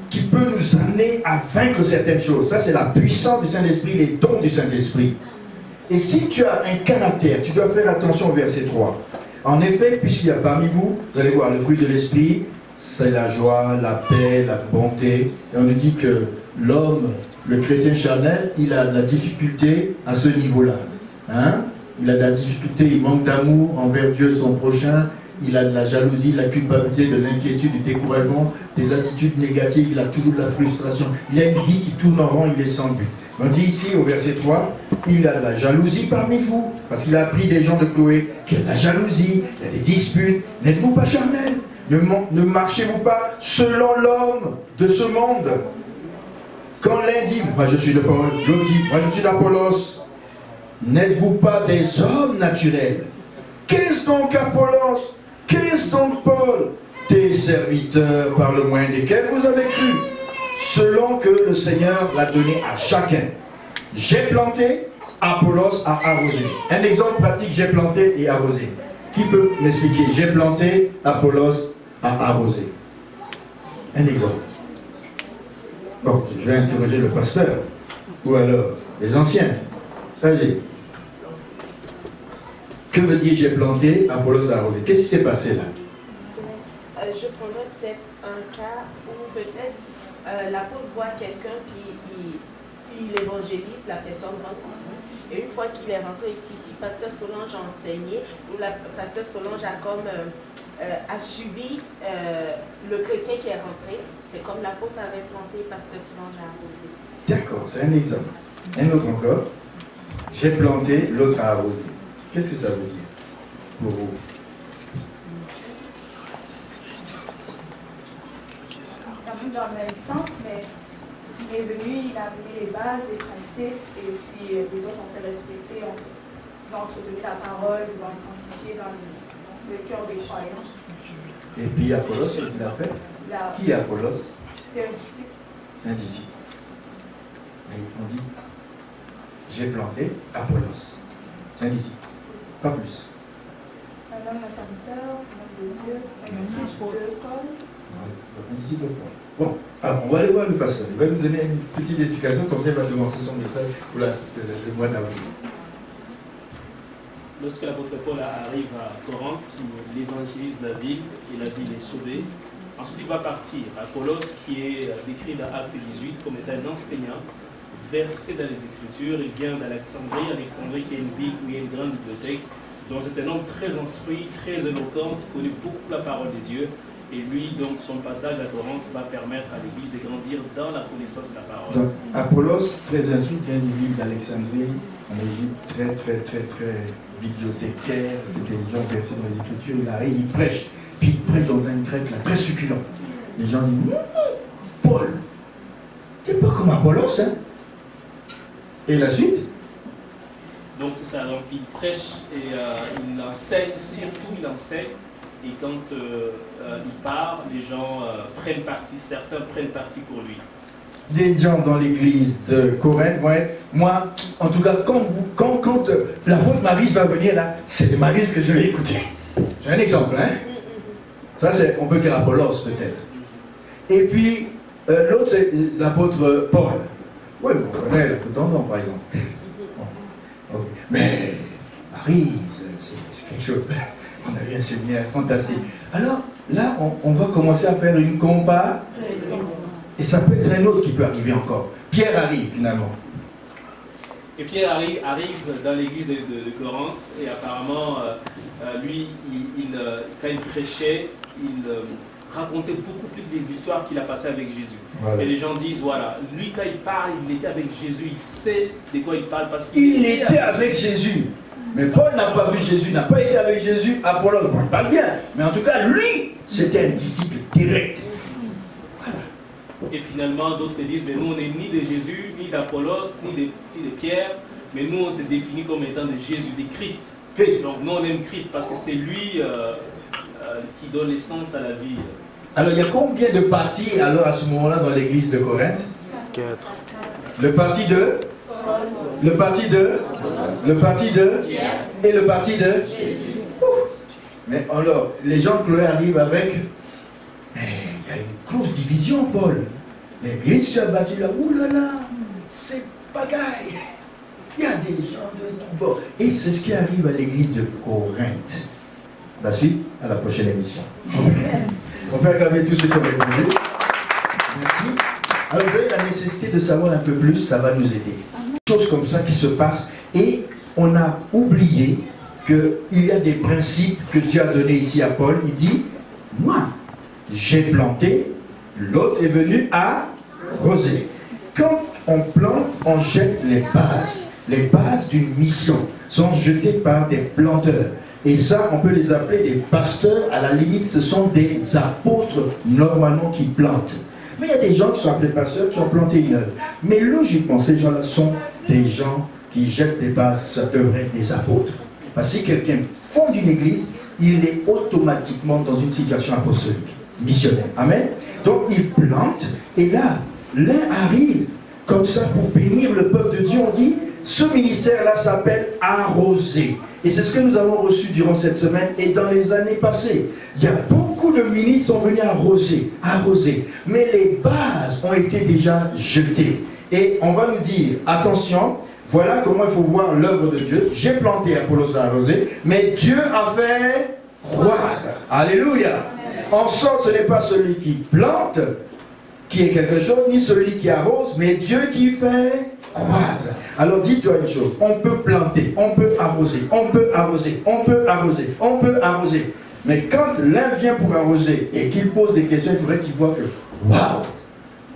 qui peut nous amener à vaincre certaines choses. Ça, c'est la puissance du Saint-Esprit, les dons du Saint-Esprit. Et si tu as un caractère, tu dois faire attention au verset 3. En effet, puisqu'il y a parmi vous, vous allez voir, le fruit de l'Esprit, c'est la joie, la paix, la bonté. Et on nous dit que l'homme, le chrétien charnel, il a de la difficulté à ce niveau-là. Hein? Il a de la difficulté, il manque d'amour envers Dieu, son prochain. Il a de la jalousie, de la culpabilité, de l'inquiétude, du découragement, des attitudes négatives, il a toujours de la frustration. Il a une vie qui tourne en rond, il est sans but. On dit ici au verset 3, il a de la jalousie parmi vous, parce qu'il a appris des gens de Chloé qu'il y a de la jalousie, il y a des disputes. N'êtes-vous pas charnels? Ne marchez-vous pas selon l'homme de ce monde? Quand l'un dit, moi je suis de Paul, l'autre dit, moi je suis d'Apollos, n'êtes-vous pas des hommes naturels? Qu'est-ce donc Apollos? Qu'est-ce donc Paul? Des serviteurs par le moyen desquels vous avez cru, selon que le Seigneur l'a donné à chacun. J'ai planté, Apollos a arrosé. Un exemple pratique, j'ai planté et arrosé. Qui peut m'expliquer? J'ai planté, Apollos a arrosé. Un exemple. Bon, je vais interroger le pasteur, ou alors les anciens. Allez. Que veut dire j'ai planté, Apollos a arrosé? Qu'est-ce qui s'est passé là? Je prendrais peut-être un cas où peut-être l'apôtre voit quelqu'un qui il évangélise, la personne rentre ici. Et une fois qu'il est rentré ici, si Pasteur Solange a enseigné, ou Pasteur Solange a comme a subi le chrétien qui est rentré, c'est comme l'apôtre avait planté, Pasteur Solange a arrosé. D'accord, c'est un exemple. Un autre encore. J'ai planté, l'autre a arrosé. Qu'est-ce que ça veut dire pour vous? C'est un peu dans le même sens, mais il est venu, il a amené les bases, les principes, et puis les autres ont fait respecter, ont entretenu la parole, ils ont intensifié dans le cœur des croyants. Et puis Apollos, qu'est-ce qu'il a fait? Qui est Apollos? C'est un disciple. C'est un disciple. Mais on dit, j'ai planté Apollos. C'est un disciple. Pas plus. Un homme, un serviteur, un homme de Dieu, un disciple de Paul. Un disciple de Paul. Bon, alors on va aller voir le pasteur. Il va nous donner une petite explication, comme ça il va commencer son message pour le mois d'avril. Lorsque l'apôtre Paul arrive à Corinthe, il évangélise la ville et la ville est sauvée. Ensuite, il va partir. Apollos, qui est décrit dans Acte 18 comme étant un enseignant, versé dans les Écritures. Il vient d'Alexandrie. Alexandrie qui est une ville où il y a une grande bibliothèque. Donc c'est un homme très instruit, très éloquent, qui connaît beaucoup la parole de Dieu. Et lui, donc, son passage à Corinthe va permettre à l'Église de grandir dans la connaissance de la parole. Donc, Apollos, très instruit, vient d'une ville d'Alexandrie, en Égypte, très bibliothécaire. C'était des gens versés dans les Écritures. Il arrive, il prêche. Puis il prêche dans un grec là, très succulent. Les gens disent, Paul, t'es pas comme Apollos, hein? Et la suite? Donc c'est ça, donc il prêche et il enseigne, surtout il enseigne. Et quand il part, les gens prennent parti, certains prennent parti pour lui. Des gens dans l'église de Corinthe vont être, moi, en tout cas, quand l'apôtre Maris va venir là, c'est de Maris que je vais écouter. C'est un exemple, hein? Ça, on peut dire Apollos peut-être. Et puis, l'autre, c'est l'apôtre Paul. Oui, on connaît l'apôtre Dandan, par exemple. Mais Marie, c'est quelque chose. On a eu un séminaire fantastique. Alors, là, on va commencer à faire une comparaison. Et ça peut être un autre qui peut arriver encore. Pierre arrive, finalement. Et Pierre arrive dans l'église de Corinthe, et apparemment, lui, quand il prêchait, il racontait beaucoup plus des histoires qu'il a passées avec Jésus. Voilà. Et les gens disent, voilà, lui quand il parle, il était avec Jésus, il sait de quoi il parle parce qu'il était avec Jésus. Mais Paul n'a pas vu Jésus, n'a pas été avec Jésus. Apollos, pas bien. Mais en tout cas, lui, c'était un disciple direct. Voilà. Et finalement, d'autres disent, mais nous, on n'est ni de Jésus, ni d'Apollos, ni de Pierre, mais nous, on s'est défini comme étant de Jésus, de Christ. Christ. Donc, nous, on aime Christ parce que c'est lui qui donne l'essence à la vie. Alors, il y a combien de partis, alors, à ce moment-là, dans l'église de Corinthe? 4. Le parti de? Le parti de? Le parti de? Et le parti de? Mais alors, les gens de Chloé arrivent avec... Mais il y a une grosse division, Paul. L'église qui a battu là, oulala, c'est pagaille. Il y a des gens de tout bord. Et c'est ce qui arrive à l'église de Corinthe. La suite, à la prochaine émission. On peut accorder tous ceux qui ont répondu. Merci. Alors, vous voyez, la nécessité de savoir un peu plus, ça va nous aider. Des choses comme ça qui se passent. Et on a oublié qu'il y a des principes que Dieu a donnés ici à Paul. Il dit, moi, j'ai planté, l'autre est venu arroser. Quand on plante, on jette les bases. Les bases d'une mission sont jetées par des planteurs. Et ça, on peut les appeler des pasteurs. À la limite, ce sont des apôtres, normalement, qui plantent. Mais il y a des gens qui sont appelés pasteurs, qui ont planté une œuvre. Mais logiquement, ces gens-là sont des gens qui jettent des bases. Ça devrait être des apôtres. Parce que si quelqu'un fonde une église, il est automatiquement dans une situation apostolique, missionnaire. Amen. Donc, il plante. Et là, l'un arrive comme ça pour bénir le peuple de Dieu. On dit, ce ministère-là s'appelle arroser. Et c'est ce que nous avons reçu durant cette semaine et dans les années passées. Il y a beaucoup de ministres qui sont venus arroser. Mais les bases ont été déjà jetées. Et on va nous dire, attention, voilà comment il faut voir l'œuvre de Dieu. J'ai planté, Apollos a arrosé, mais Dieu a fait croître. Alléluia. En sorte, ce n'est pas celui qui plante qui est quelque chose, ni celui qui arrose, mais Dieu qui fait croître. Alors dis-toi une chose, on peut planter, on peut arroser, on peut arroser, on peut arroser, on peut arroser. Mais quand l'un vient pour arroser et qu'il pose des questions, il faudrait qu'il voit que, waouh,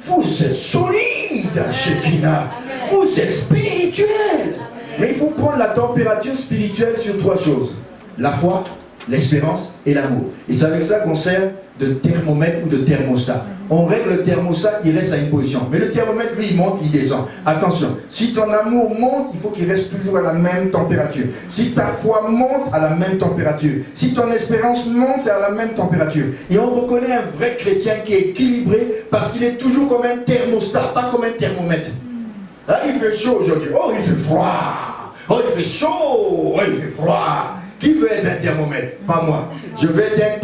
vous êtes solide, Shekinah, vous êtes spirituel. Mais il faut prendre la température spirituelle sur trois choses. La foi, l'espérance et l'amour. Et c'est avec ça qu'on sert de thermomètre ou de thermostat. On règle le thermostat, il reste à une position. Mais le thermomètre, lui, il monte, il descend. Attention, si ton amour monte, il faut qu'il reste toujours à la même température. Si ta foi monte, à la même température. Si ton espérance monte, c'est à la même température. Et on reconnaît un vrai chrétien qui est équilibré parce qu'il est toujours comme un thermostat, pas comme un thermomètre. Là, il fait chaud aujourd'hui. Oh, il fait froid. Oh, il fait chaud. Oh, il fait froid. Qui veut être un thermomètre? Pas moi. Je veux être un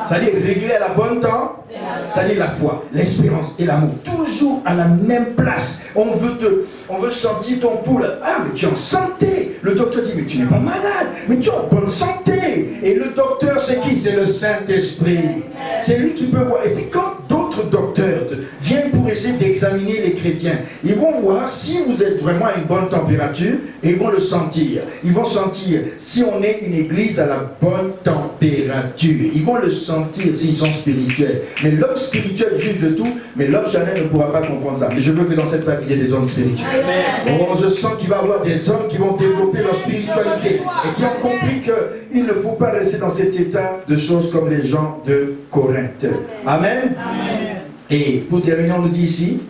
c'est-à-dire régler à la bonne temps, c'est-à-dire la foi, l'espérance et l'amour, toujours à la même place. On veut sentir ton pouls. Ah, mais tu es en santé. Le docteur dit, mais tu n'es pas malade, mais tu es en bonne santé. Et le docteur, c'est qui? C'est le Saint-Esprit. C'est lui qui peut voir. Et puis quand d'autres docteurs viennent pour essayer d'examiner les chrétiens, ils vont voir si vous êtes vraiment à une bonne température et ils vont le sentir. Ils vont sentir si on est une église à la bonne température. Ils vont le sentir s'ils sont spirituels. Mais l'homme spirituel juge de tout, mais l'homme charnel ne pourra pas comprendre ça. Mais je veux que dans cette famille, il y ait des hommes spirituels. Oh, je sens qu'il va y avoir des hommes qui vont développer leur spiritualité et qui ont compris qu'il ne faut pas rester dans cet état de choses comme les gens de Corinthe. Amen. Amen. Et pour terminer, on nous dit ici,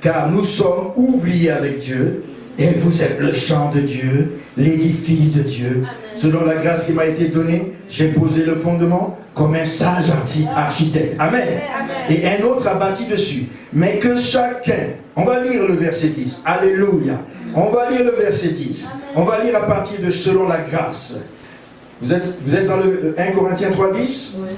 car nous sommes ouvriers avec Dieu, et vous êtes le champ de Dieu, l'édifice de Dieu. Amen. Selon la grâce qui m'a été donnée, j'ai posé le fondement comme un sage architecte. Amen. Amen. Et un autre a bâti dessus. Mais que chacun, on va lire le verset 10. Alléluia. On va lire le verset 10. Amen. On va lire à partir de selon la grâce. Vous êtes dans le 1 Corinthiens 3, 10 ? Oui.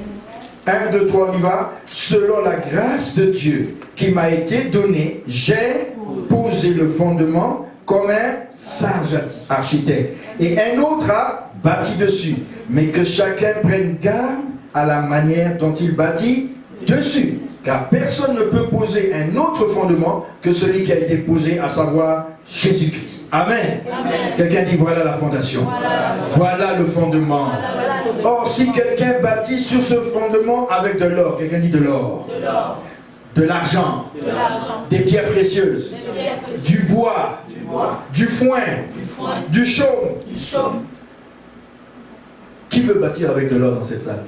1, 2, 3, on y va. Selon la grâce de Dieu qui m'a été donnée, j'ai posé le fondement comme un sage architecte. Et un autre a bâti dessus. Mais que chacun prenne garde à la manière dont il bâtit dessus. Car personne ne peut poser un autre fondement que celui qui a été posé, à savoir Jésus-Christ. Amen. Amen. Quelqu'un dit voilà la fondation. Voilà le fondement. Or, si quelqu'un bâtit sur ce fondement avec de l'or, quelqu'un dit de l'or, de l'argent, des pierres précieuses, du bois, du foin, du chaume. Qui veut bâtir avec de l'or dans cette salle?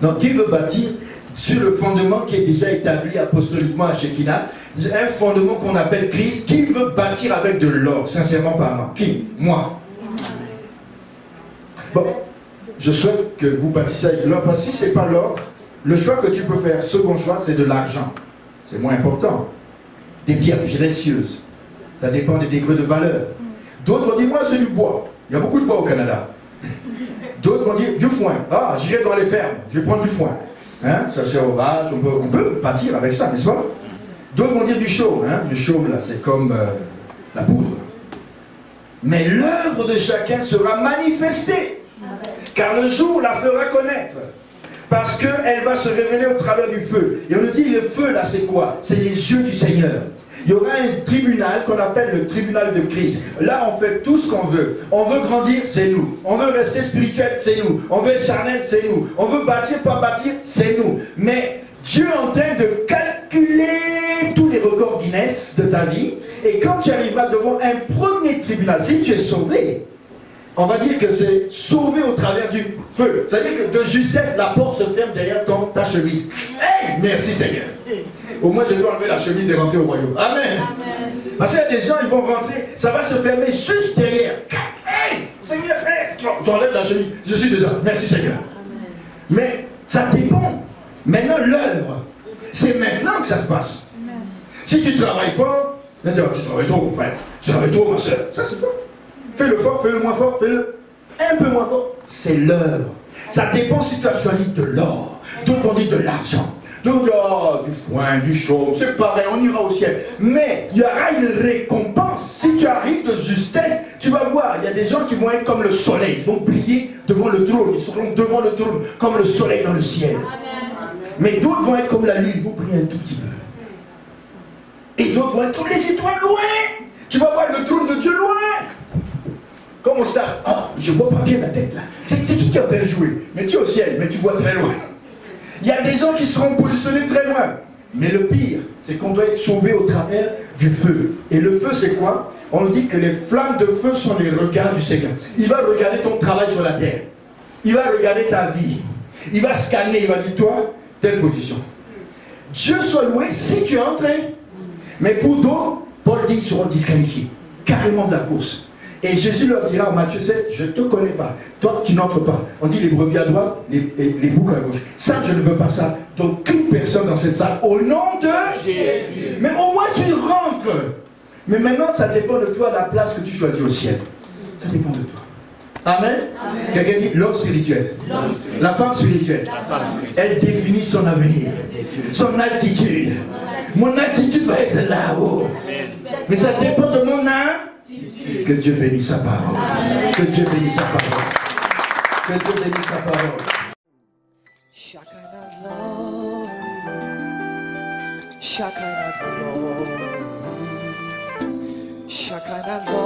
Non, qui veut bâtir sur le fondement qui est déjà établi apostoliquement à Shekinah, un fondement qu'on appelle Christ. Qui veut bâtir avec de l'or, sincèrement parlant? Qui? Moi. Bon, je souhaite que vous bâtissez avec de l'or, parce que si ce n'est pas l'or, le choix que tu peux faire, second choix, c'est de l'argent. C'est moins important. Des pierres précieuses. Ça dépend des degrés de valeur. D'autres vont dire, moi c'est du bois. Il y a beaucoup de bois au Canada. D'autres vont dire, du foin. Ah, j'irai dans les fermes, je vais prendre du foin. Hein? Ça c'est sauvage, on peut bâtir avec ça, n'est-ce pas? D'autres vont dire du chaume. Hein? Le chaume, là, c'est comme la poudre. Mais l'œuvre de chacun sera manifestée. Car le jour la fera connaître. Parce qu'elle va se révéler au travers du feu. Et on nous dit, le feu, là, c'est quoi? C'est les yeux du Seigneur. Il y aura un tribunal qu'on appelle le tribunal de Christ. Là, on fait tout ce qu'on veut. On veut grandir, c'est nous. On veut rester spirituel, c'est nous. On veut être charnel, c'est nous. On veut bâtir, pas bâtir, c'est nous. Mais Dieu est en train de calculer tous les records Guinness de ta vie. Et quand tu arriveras devant un premier tribunal, si tu es sauvé, on va dire que c'est sauvé au travers du feu. C'est-à-dire que de justesse, la porte se ferme derrière ta chemise. Hey, merci Seigneur. Au moins, je dois enlever la chemise et rentrer au royaume. Amen. Parce qu'il y a des gens, ils vont rentrer, ça va se fermer juste derrière. Hey, Seigneur, hey. J'enlève la chemise, je suis dedans. Merci Seigneur. Amen. Mais ça dépend. Maintenant, l'œuvre, c'est maintenant que ça se passe. Amen. Si tu travailles fort, tu travailles trop, mon frère. Tu travailles trop, ma soeur. Ça, c'est fort. Fais-le fort, fais-le moins fort, fais-le un peu moins fort. C'est l'œuvre. Ça dépend si tu as choisi de l'or. D'autres on dit de l'argent. D'autres du foin, du chaume. C'est pareil, on ira au ciel. Mais il y aura une récompense. Si tu arrives de justesse, tu vas voir. Il y a des gens qui vont être comme le soleil. Ils vont briller devant le trône. Ils seront devant le trône comme le soleil dans le ciel. Mais d'autres vont être comme la lune. Ils vont briller un tout petit peu. Et d'autres vont être comme les étoiles loin. Tu vas voir le trône de Dieu loin. Comme au stade, oh, je ne vois pas bien la tête là. C'est qui a bien joué? Mais tu es au ciel, mais tu vois très loin. Il y a des gens qui seront positionnés très loin. Mais le pire, c'est qu'on doit être sauvé au travers du feu. Et le feu, c'est quoi? On dit que les flammes de feu sont les regards du Seigneur. Il va regarder ton travail sur la terre. Il va regarder ta vie. Il va scanner, il va dire, toi, telle position. Dieu soit loué si tu es entré. Mais pour d'autres, Paul dit qu'ils seront disqualifiés. Carrément de la course. Et Jésus leur dira, Matthieu 7, je ne te connais pas. Toi, tu n'entres pas. On dit les brebis à droite, les boucs à gauche. Ça, je ne veux pas ça. Donc, qu'une personne dans cette salle, au nom de Jésus. Mais au moins, tu rentres. Mais maintenant, ça dépend de toi, la place que tu choisis au ciel. Ça dépend de toi. Amen. Quelqu'un dit l'homme spirituel. La femme spirituelle. Elle définit son avenir. Son altitude. Mon altitude va être là-haut. Mais ça dépend de mon âme. Que Dieu bénisse sa parole. Amen. Que Dieu bénisse sa parole. Que Dieu bénisse sa parole. Shekinah glory, Shekinah glory, Shekinah glory.